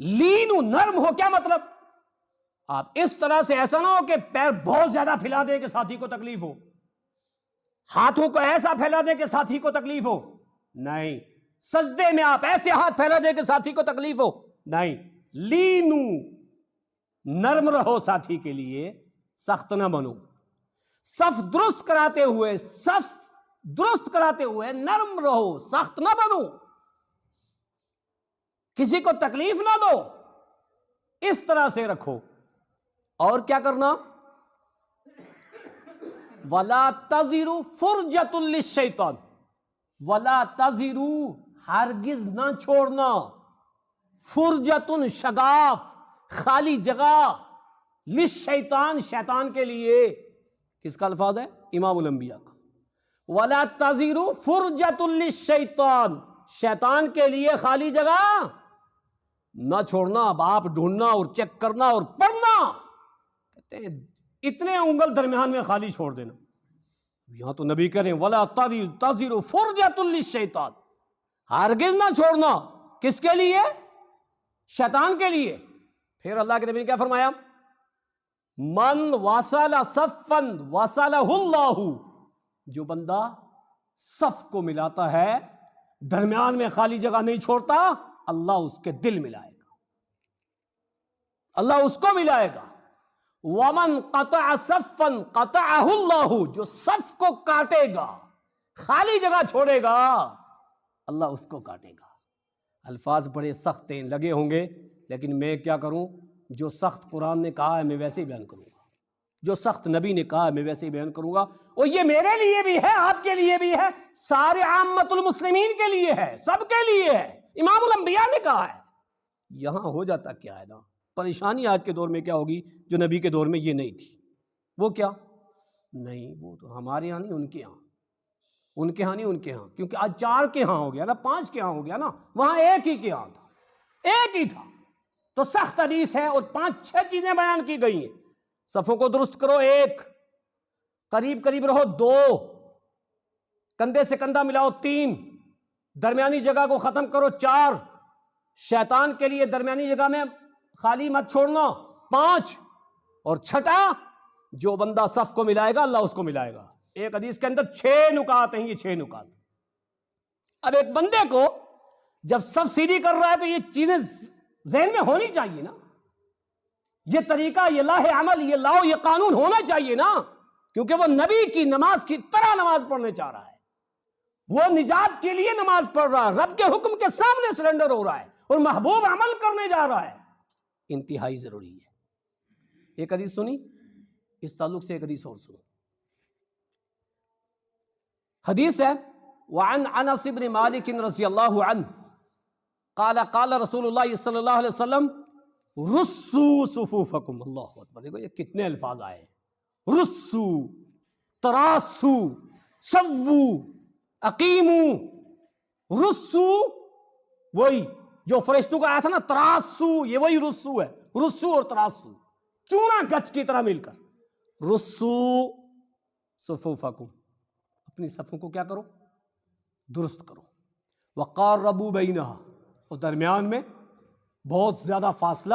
لینو نرم ہو کیا مطلب؟ آپ اس طرح سے ایسا نہ ہو کہ پیر بہت زیادہ پھیلا دے کہ ساتھی کو تکلیف ہو، ہاتھوں کو ایسا پھیلا دے کہ ساتھی کو تکلیف ہو. نہیں. سجدے میں آپ ایسے ہاتھ پھیلا دے کہ ساتھی کو تکلیف ہو. نہیں. لینو، نرم رہو ساتھی کے لیے، سخت نہ بنو. صف درست کراتے ہوئے نرم رہو، سخت نہ بنو، کسی کو تکلیف نہ دو، اس طرح سے رکھو. اور کیا کرنا؟ وَلَا تَزِرُوا فُرْجَةٌ لِلشَّيْطَانِ، وَلَا تَزِرُوا، ہرگز نہ چھوڑنا، فرجتن، شگاف، خالی جگہ، للشیطان، شیطان کے لیے. کس کا الفاظ ہے؟ امام الانبیاء کا. وَلَا تَزِرُوا فُرْجَةٌ لِلشَّيْطَانِ، شیطان کے لیے خالی جگہ نہ چھوڑنا. اب آپ ڈھونڈنا اور چیک کرنا اور پڑھنا، کہتے ہیں اتنے انگل درمیان میں خالی چھوڑ دینا. یہاں تو نبی کہہ رہے ہیں وَلَا تَزِرُوا فُرْجَةٌ لِلشَّيْطَانِ، ہرگز نہ چھوڑنا. کس کے لیے؟ شیطان کے لیے. پھر اللہ کے نبی نے کیا فرمایا؟ من وصل صفا وصلہ اللہ، جو بندہ صف کو ملاتا ہے، درمیان میں خالی جگہ نہیں چھوڑتا، اللہ اس کے دل ملائے گا، اللہ اس کو ملائے گا. ومن قطع صفا قطعہ اللہ، جو صف کو کاٹے گا، خالی جگہ چھوڑے گا، اللہ اس کو کاٹے گا. الفاظ بڑے سخت ہیں، لگے ہوں گے، لیکن میں کیا کروں؟ جو سخت قرآن نے کہا ہے میں ویسے ہی بیان کروں گا، جو سخت نبی نے کہا ہے میں ویسے ہی بیان کروں گا. اور یہ میرے لیے بھی ہے، آپ کے لیے بھی ہے، سارے عامت المسلمین کے لیے ہے، سب کے لیے ہے. امام الانبیاء نے کہا ہے. یہاں ہو جاتا کیا ہے نا، پریشانی آج کے دور میں کیا ہوگی جو نبی کے دور میں یہ نہیں تھی. وہ کیا؟ نہیں، وہ تو ہمارے ہاں نہیں، ان کے ہاں، ان کے ہاں نہیں، ان کے ہاں. کیونکہ آج 4 کے ہاں ہو گیا نا، 5 کے ہاں ہو گیا نا، وہاں ایک ہی کے ہاں تھا، ایک ہی تھا. تو سخت حدیث ہے اور 5-6 چیزیں بیان کی گئی ہیں. صفوں کو درست کرو، 1، قریب قریب رہو، 2، کندھے سے کندھا ملاؤ، 3، درمیانی جگہ کو ختم کرو، 4، شیطان کے لیے درمیانی جگہ میں خالی مت چھوڑنا، 5، اور 6، جو بندہ صف کو ملائے گا اللہ اس کو ملائے گا. ایک حدیث کے اندر 6 نکات ہیں، یہ 6 نکات۔ اب ایک بندے کو جب سب سیدھی کر رہا ہے تو یہ چیزیں ذہن میں ہونی چاہیے نا، یہ طریقہ، یہ لاہ عمل، یہ لاؤ، یہ قانون ہونا چاہیے نا، کیونکہ وہ نبی کی نماز کی طرح نماز پڑھنے چاہ رہا ہے، وہ نجات کے لیے نماز پڑھ رہا ہے، رب کے حکم کے سامنے سرنڈر ہو رہا ہے اور محبوب عمل کرنے جا رہا ہے، انتہائی ضروری ہے۔ ایک حدیث سنی، اس تعلق سے ایک حدیث اور سنو۔ حدیث ہے وعن انس بن مالک رضی اللہ عنہ قال قال رسول اللہ صلی اللہ علیہ وسلم رسو صفوفکم، اللہ اکبر، دیکھو یہ کتنے الفاظ آئے ہیں، رسو، تراسو، سوو، اقیمو، رسو وہی جو فرشتوں کا آیا تھا نا، تراسو یہ وہی رسو ہے، رسو اور تراسو چونا گچ کی طرح مل کر، رسو صفوفکم، اپنی صفوں کو کیا کرو، درست کرو، وقاربوا بینہا، اور درمیان میں بہت زیادہ فاصلہ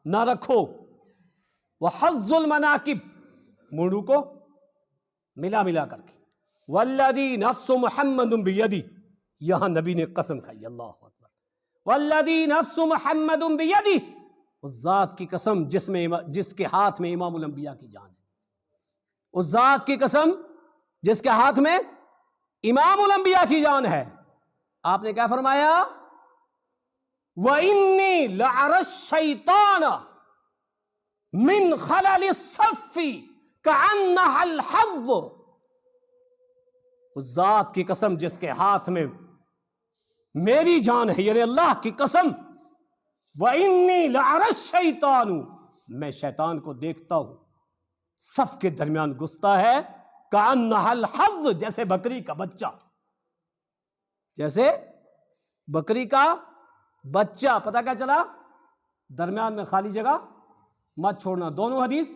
نہ رکھو، وحظ المناکب، منڈو کو ملا ملا کر کے، والذی نفس محمد بیدی، یہاں نبی نے قسم کھائی، اللہ اکبر، والذی نفس محمد بیدی، اس ذات کی قسم جس کے ہاتھ میں امام الانبیاء کی جان ہے، اس ذات کی قسم جس کے ہاتھ میں امام الانبیاء کی جان ہے، آپ نے کیا فرمایا، وَإِنِّي لَعَرَى الشَّيْطَانَ مِنْ خَلَلِ الصَّفِّ كَأَنَّهَا الْحَظُّ، اس ذات کی قسم جس کے ہاتھ میں میری جان ہے، یعنی اللہ کی قسم، وَإِنِّي لَعَرَى الشَّيْطَانُ، میں شیطان کو دیکھتا ہوں صف کے درمیان گھستا ہے، كَأَنَّهَا الْحَظُّ، جیسے بکری کا بچہ، جیسے بکری کا بچہ، پتہ کیا چلا، درمیان میں خالی جگہ مت چھوڑنا۔ دونوں حدیث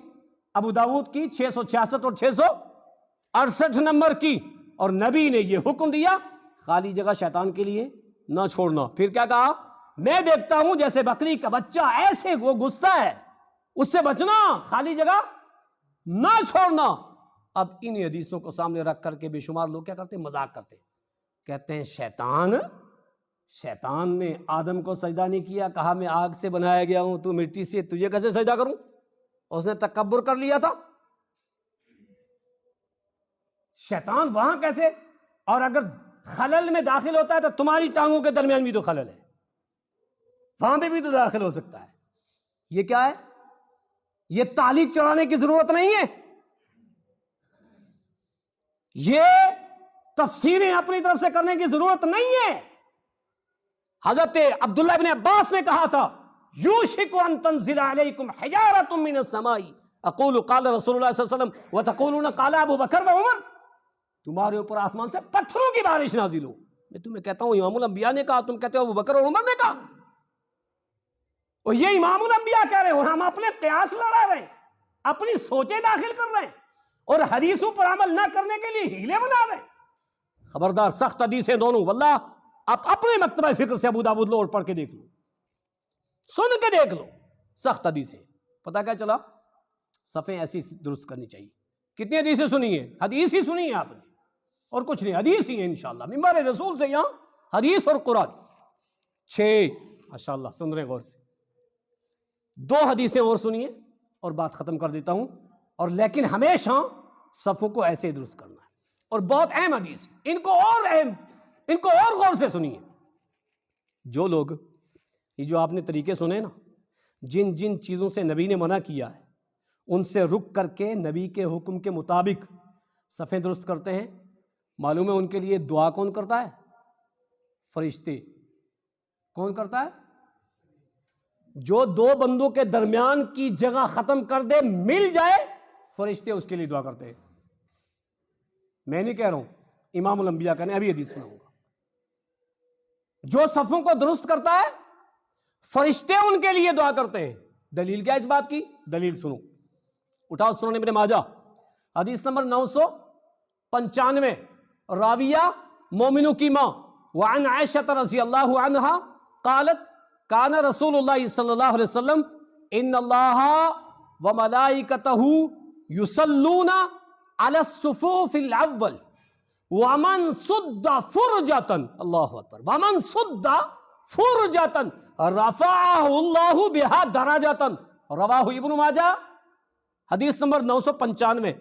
ابو داؤد کی 666 اور 668 نمبر کی، اور نبی نے یہ حکم دیا خالی جگہ شیطان کے لیے نہ چھوڑنا۔ پھر کیا کہا، میں دیکھتا ہوں جیسے بکری کا بچہ ایسے وہ گھستا ہے، اس سے بچنا، خالی جگہ نہ چھوڑنا۔ اب ان حدیثوں کو سامنے رکھ کر کے بے شمار لوگ کیا کرتے ہیں، مذاق کرتے ہیں، کہتے ہیں شیطان نے آدم کو سجدہ نہیں کیا، کہا میں آگ سے بنایا گیا ہوں، تو مٹی سے، تجھے کیسے سجدہ کروں، اس نے تکبر کر لیا تھا، شیطان وہاں کیسے، اور اگر خلل میں داخل ہوتا ہے تو تمہاری ٹانگوں کے درمیان بھی تو خلل ہے، وہاں پہ بھی تو داخل ہو سکتا ہے۔ یہ کیا ہے، یہ تعلیق چڑھانے کی ضرورت نہیں ہے، یہ تفسیریں اپنی طرف سے کرنے کی ضرورت نہیں ہے۔ حضرت عبداللہ ابن عباس نے کہا تھا، یوشک ان تنزل علیکم حجارۃ من السماء اقول قال رسول اللہ صلی اللہ علیہ وسلم وتقولون قال ابو بکر و عمر، تمہارے اوپر آسمان سے پتھروں کی بارش نازل ہو، میں تمہیں کہتا ہوں امام الانبیاء نے کہا، تم کہتے ہو ابو بکر اور عمر نے کہا، اور یہ امام الانبیاء کہہ رہے ہیں، اور ہم اپنے قیاس لڑا رہے ہیں، اپنی سوچیں داخل کر رہے ہیں، اور حدیثوں پر عمل نہ کرنے کے لیے ہیلے بنا رہے ہیں۔ خبردار، سخت حدیثیں دونوں، واللہ آپ اپنے مکتبہ فکر سے ابو داؤد لو اور پڑھ کے دیکھ لو، سن کے دیکھ لو، سخت حدیثیں۔ پتہ کیا چلا، صفیں ایسی درست کرنی چاہیے۔ کتنی حدیثیں سنی ہیں، حدیث ہی سنی ہے آپ نے، اور کچھ نہیں، حدیث ہی ہے انشاءاللہ، منبر رسول سے یہاں حدیث اور قرآن 6، ماشاءاللہ سن رہے غور سے۔ 2 حدیثیں اور سنیے اور بات ختم کر دیتا ہوں، اور لیکن ہمیشہ صفوں کو ایسے درست کرنا ہے، اور بہت اہم حدیث، ان کو اور غور سے سنیے۔ جو لوگ یہ جو آپ نے طریقے سنے نا، جن جن چیزوں سے نبی نے منع کیا ہے ان سے رک کر کے نبی کے حکم کے مطابق صفیں درست کرتے ہیں، معلوم ہے ان کے لیے دعا کون کرتا ہے، فرشتے۔ کون کرتا ہے، جو 2 بندوں کے درمیان کی جگہ ختم کر دے، مل جائے، فرشتے اس کے لیے دعا کرتے ہیں۔ میں نہیں کہہ رہا ہوں، امام الانبیاء کہنے، ابھی حدیث سناؤں گا۔ جو صفوں کو درست کرتا ہے، فرشتے ان کے لیے دعا کرتے ہیں۔ دلیل کیا اس بات کی، دلیل سنو، اٹھاؤ سنن ابن ماجہ حدیث نمبر 995، راویہ مومنو کی ماں، وعن عائشہ رضی اللہ عنہا قالت کان رسول اللہ صلی اللہ علیہ وسلم ان اللہ وملائکتہ یصلون علی الصفوف الاول ومن سد فرجتن، اللہ اکبر، ومن سد فرجتن رفعہ اللہ بہا درجتن، رواہ ابن ماجہ، حدیث نمبر 995۔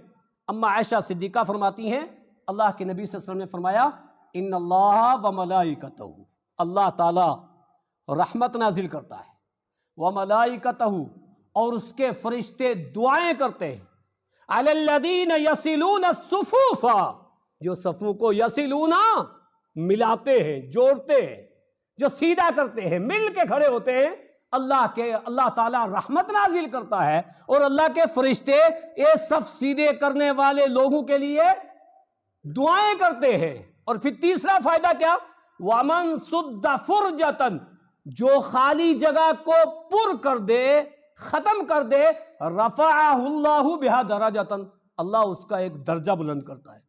اما عائشہ صدیقہ فرماتی ہیں اللہ کے نبی صلی اللہ علیہ وسلم نے فرمایا ان اللہ و ملائکتہ، اللہ تعالی رحمت نازل کرتا ہے، وملائکتہ، اور اس کے فرشتے دعائیں کرتے ہیں، علی الذین یصلون الصفوف، جو صفوں کو یصلون ملاتے ہیں، جوڑتے ہیں، جو سیدھا کرتے ہیں، مل کے کھڑے ہوتے ہیں، اللہ تعالیٰ رحمت نازل کرتا ہے، اور اللہ کے فرشتے یہ صف سیدھے کرنے والے لوگوں کے لیے دعائیں کرتے ہیں۔ اور پھر تیسرا فائدہ کیا؟ وَمَن سُدَّ فُرْجَةً، جو خالی جگہ کو پر کر دے، ختم کر دے، رفعہ اللہ بہا درجتن، اللہ اس کا ایک درجہ بلند کرتا ہے۔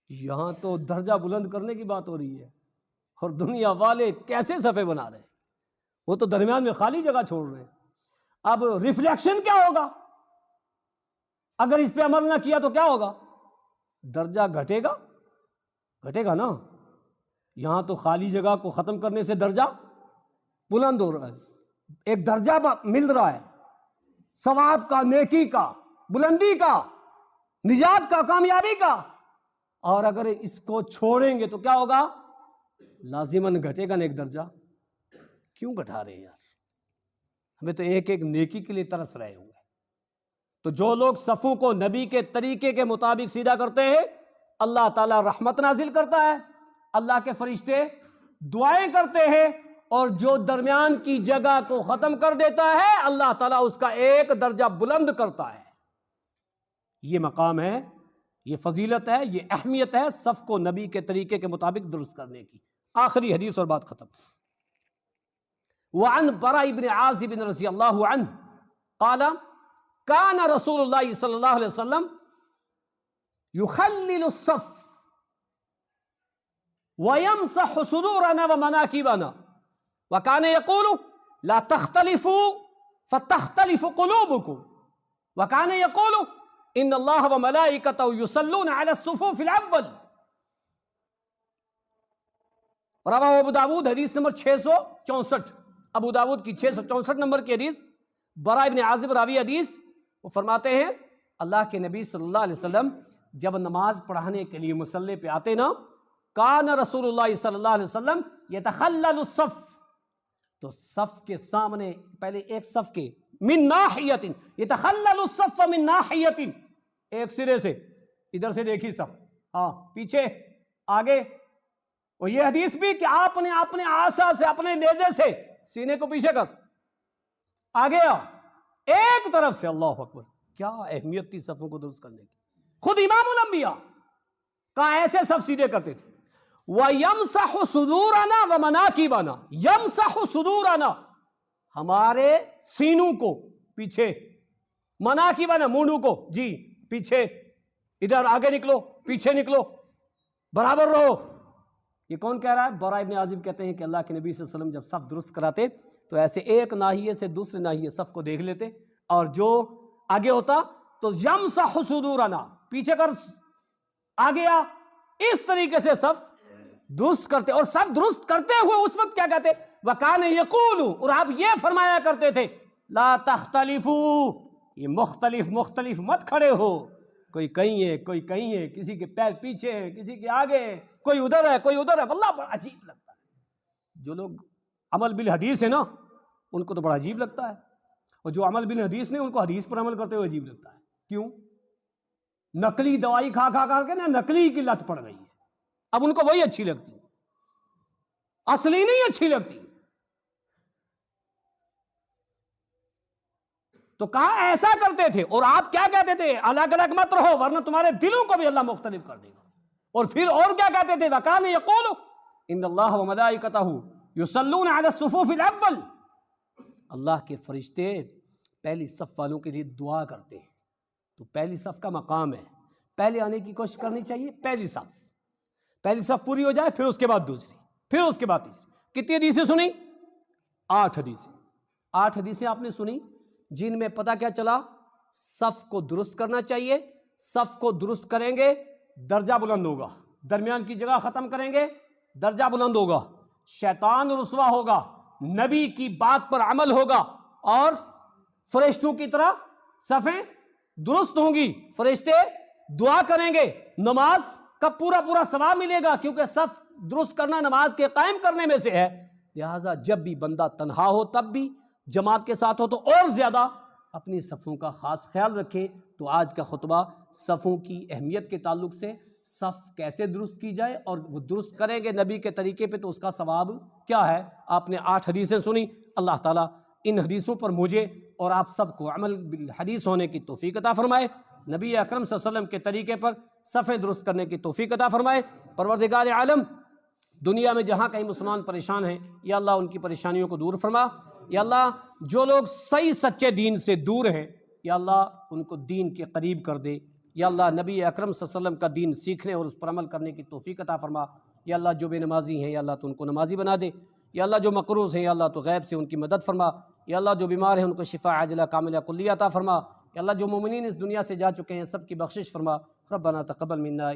یہاں تو درجہ بلند کرنے کی بات ہو رہی ہے، اور دنیا والے کیسے صفے بنا رہے ہیں، وہ تو درمیان میں خالی جگہ چھوڑ رہے ہیں۔ اب ریفلیکشن کیا ہوگا؟ اگر اس پہ عمل نہ کیا تو کیا ہوگا؟ درجہ گھٹے گا نا۔ یہاں تو خالی جگہ کو ختم کرنے سے درجہ بلند ہو رہا ہے، ایک درجہ مل رہا ہے، ثواب کا، نیکی کا، بلندی کا، نجات کا، کامیابی کا۔ اور اگر اس کو چھوڑیں گے تو کیا ہوگا؟ لازماً گھٹے گا نا ایک درجہ۔ کیوں گھٹا رہے ہیں یار؟ ہمیں تو ایک ایک نیکی کے لیے ترس رہے ہوں گے۔ تو جو لوگ صفوں کو نبی کے طریقے کے مطابق سیدھا کرتے ہیں، اللہ تعالیٰ رحمت نازل کرتا ہے، اللہ کے فرشتے دعائیں کرتے ہیں، اور جو درمیان کی جگہ کو ختم کر دیتا ہے اللہ تعالیٰ اس کا ایک درجہ بلند کرتا ہے۔ یہ مقام ہے، یہ فضیلت ہے، یہ اہمیت ہے صف کو نبی کے طریقے کے مطابق درست کرنے کی۔ آخری حدیث اور بات ختم۔ وعن براء بن عازب رضی اللہ عنہ قال كان رسول اللہ صلی اللہ علیہ وسلم يخلل الصف ويمسح صدورنا ومناكبنا وكان يقول لا تختلفوا فتختلف قلوبكم وكان يقول ان الله وملائكته يصلون على الصفوف الاول، رواه ابو داود، حدیث نمبر 664، ابو داود کی 664 نمبر کی حدیث، براء ابن عازب راوی حدیث، وہ فرماتے ہیں اللہ کے نبی صلی اللہ علیہ وسلم جب نماز پڑھانے کے لیے مصلی پہ آتے نا، کان رسول اللہ صلی اللہ علیہ وسلم یتخلل الصف، تو صف کے سامنے پہلے ایک صف کے من ناحیت، یتخلل الصف من ناحیت، ایک سرے سے، ادھر سے دیکھی صف، ہاں پیچھے آگے۔ اور یہ حدیث بھی کہ آپ نے اپنے عصا سے، اپنے نیزے سے سینے کو پیچھے کر، آگے آ، ایک طرف سے۔ اللہ اکبر، کیا اہمیت تھی صفوں کو درست کرنے کی۔ خود امام الانبیاء کہاں ایسے صف سیدھے کرتے تھے۔ وَيَمْسَحُ صُدُورَنَا وَمَنَاكِبَنَا، يَمْسَحُ صُدُورَنَا، ہمارے سینوں کو پیچھے، مناکبنا، مونڈوں کو جی پیچھے، ادھر آگے نکلو، پیچھے نکلو، برابر رہو۔ یہ کون کہہ رہا ہے؟ براء ابن عازب کہتے ہیں کہ اللہ کے نبی صلی اللہ علیہ وسلم جب صف درست کراتے تو ایسے ایک ناحیے سے دوسرے ناحیے صف کو دیکھ لیتے، اور جو آگے ہوتا تو یمسح صدورنا، پیچھے کر، آگے آ، اس طریقے سے صف درست کرتے۔ اور صف درست کرتے ہوئے اس وقت کیا کہتے؟ وَكَانَ يَقُولُ، اور آپ یہ فرمایا کرتے تھے، لا تختلفوا، یہ مختلف مت کھڑے ہو، کوئی کہیں ہے، کوئی کہیں ہے، کسی کے پیر پیچھے ہے، کسی کے آگے ہے، کوئی ادھر ہے، کوئی ادھر ہے۔ واللہ بڑا عجیب لگتا ہے، جو لوگ عمل بالحدیث ہے نا ان کو تو بڑا عجیب لگتا ہے، اور جو عمل بالحدیث نہیں ان کو حدیث پر عمل کرتے ہوئے عجیب لگتا ہے۔ کیوں؟ نقلی دوائی کھا کے نا نقلی کی لت پڑ گئی ہے، اب ان کو وہی اچھی لگتی، اصلی نہیں اچھی لگتی۔ تو کہا ایسا کرتے تھے، اور آپ کیا کہتے تھے؟ الگ الگ مت رہو ورنہ تمہارے دلوں کو بھی اللہ مختلف کر دے گا۔ اور پھر اور کیا کہتے تھے؟ وَكَانَ يَقُولُ إِنَّ اللَّهَ وَمَلَائِكَتَهُ يُصَلُّونَ عَلَى الصُّفُوفِ الْأَوَّلِ، اللہ کے فرشتے پہلی صف والوں کے لیے دعا کرتے ہیں۔ تو پہلی صف کا مقام ہے، پہلے آنے کی کوشش کرنی چاہیے۔ پہلی صف پوری ہو جائے، پھر اس کے بعد دوسری، پھر اس کے بعد تیسری۔ کتنی حدیثیں سنی؟ 8 حدیثیں۔ 8 حدیثیں آپ نے سنی، جن میں پتہ کیا چلا؟ صف کو درست کرنا چاہیے، صف کو درست کریں گے درجہ بلند ہوگا، درمیان کی جگہ ختم کریں گے درجہ بلند ہوگا، شیطان رسوا ہوگا، نبی کی بات پر عمل ہوگا، اور فرشتوں کی طرح صفیں درست ہوں گی، فرشتے دعا کریں گے، نماز کا پورا پورا ثواب ملے گا، کیونکہ صف درست کرنا نماز کے قائم کرنے میں سے ہے۔ لہٰذا جب بھی بندہ تنہا ہو تب بھی، جماعت کے ساتھ ہو تو اور زیادہ اپنی صفوں کا خاص خیال رکھے۔ تو آج کا خطبہ صفوں کی اہمیت کے تعلق سے، صف کیسے درست کی جائے اور وہ درست کریں گے نبی کے طریقے پہ تو اس کا ثواب کیا ہے۔ آپ نے 8 حدیثیں سنی، اللہ تعالیٰ ان حدیثوں پر مجھے اور آپ سب کو عمل بالحدیث ہونے کی توفیق عطا فرمائے، نبی اکرم صلی اللہ علیہ وسلم کے طریقے پر صفیں درست کرنے کی توفیق عطا فرمائے۔ پروردگار عالم، دنیا میں جہاں کہیں مسلمان پریشان ہیں، یا اللہ ان کی پریشانیوں کو دور فرما، یا اللہ جو لوگ صحیح سچے دین سے دور ہیں، یا اللہ ان کو دین کے قریب کر دے، یا اللہ نبی اکرم صلی اللہ علیہ وسلم کا دین سیکھنے اور اس پر عمل کرنے کی توفیق عطا فرما، یا اللہ جو بے نمازی ہیں یا اللہ تو ان کو نمازی بنا دے، یا اللہ جو مقروض ہیں یا اللہ تو غیب سے ان کی مدد فرما، یا اللہ جو بیمار ہیں ان کو شفا عاجلہ کاملہ کلیہ عطا فرما، یا اللہ جو مومنین اس دنیا سے جا چکے ہیں سب کی بخشش فرما۔ ربنا تقبل منا